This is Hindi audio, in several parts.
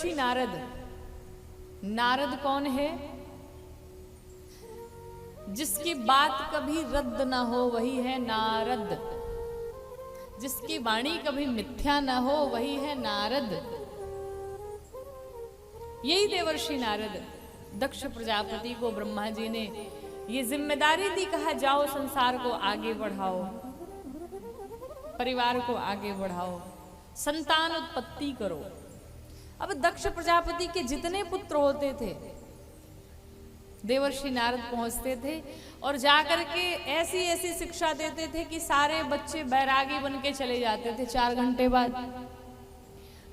देवर्षि नारद। नारद कौन है? जिसकी बात कभी रद्द ना हो वही है नारद। जिसकी वाणी कभी मिथ्या ना हो वही है नारद। यही देवर्षि नारद। दक्ष प्रजापति को ब्रह्मा जी ने ये जिम्मेदारी दी, कहा जाओ संसार को आगे बढ़ाओ, परिवार को आगे बढ़ाओ, संतान उत्पत्ति करो। अब दक्ष प्रजापति के जितने पुत्र होते थे देवर्षि नारद पहुंचते थे और जाकर के ऐसी ऐसी शिक्षा देते थे कि सारे बच्चे बैरागी बन के चले जाते थे 4 घंटे बाद।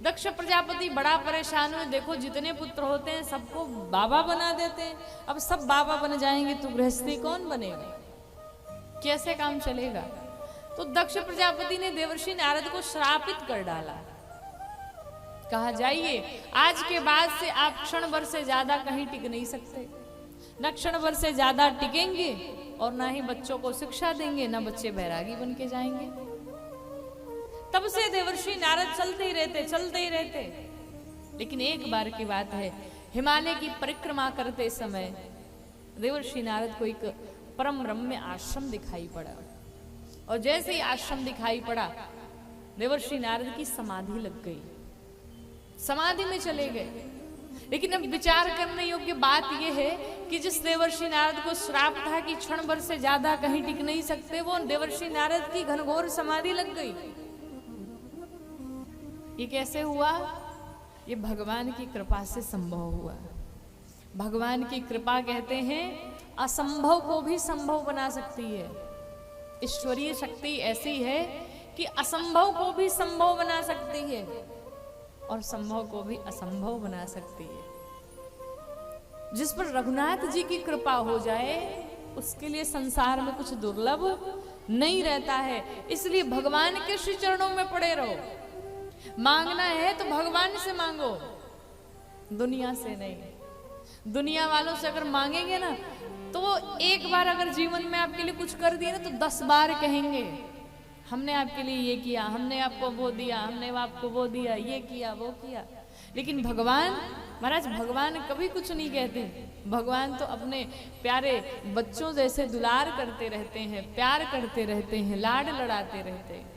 दक्ष प्रजापति बड़ा परेशान हुए, देखो जितने पुत्र होते हैं सबको बाबा बना देते हैं, अब सब बाबा बन जाएंगे तो गृहस्थी कौन बनेगा, कैसे काम चलेगा। तो दक्ष प्रजापति ने देवर्षि नारद को श्रापित कर डाला। कहा जाइए आज के बाद से आप क्षण भर से ज्यादा कहीं टिक नहीं सकते, न क्षण भर से ज्यादा टिकेंगे और ना ही बच्चों को शिक्षा देंगे, ना बच्चे बैरागी बन के जाएंगे। तब से देवर्षि नारद चलते ही रहते। लेकिन एक बार की बात है, हिमालय की परिक्रमा करते समय देवर्षि नारद को एक परम रम्य आश्रम दिखाई पड़ा और जैसे ही आश्रम दिखाई पड़ा देवर्षि नारद की समाधि लग गई, समाधि में चले गए। लेकिन अब विचार करने योग्य बात यह है कि जिस देवर्षि नारद को श्राप था कि क्षण भर से ज्यादा कहीं टिक नहीं सकते, वो देवर्षि नारद की घनघोर समाधि लग गई। ये कैसे हुआ? ये भगवान की कृपा से संभव हुआ। भगवान की कृपा कहते हैं असंभव को भी संभव बना सकती है। ईश्वरीय शक्ति ऐसी है कि असंभव को भी संभव बना सकती है और संभव को भी असंभव बना सकती है। जिस पर रघुनाथ जी की कृपा हो जाए उसके लिए संसार में कुछ दुर्लभ नहीं रहता है। इसलिए भगवान के श्री चरणों में पड़े रहो। मांगना है तो भगवान से मांगो, दुनिया से नहीं। दुनिया वालों से अगर मांगेंगे ना तो वो एक बार अगर जीवन में आपके लिए कुछ कर दिए ना तो 10 बार कहेंगे हमने आपके लिए ये किया, हमने आपको वो दिया, हमने आपको वो दिया, ये किया वो किया। लेकिन भगवान, महाराज भगवान कभी कुछ नहीं कहते। भगवान तो अपने प्यारे बच्चों जैसे दुलार करते रहते हैं, प्यार करते रहते हैं, लाड लड़ाते रहते हैं।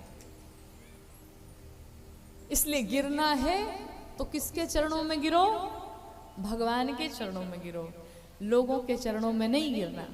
इसलिए गिरना है तो किसके चरणों में गिरो? भगवान के चरणों में गिरो, लोगों के चरणों में नहीं गिरना।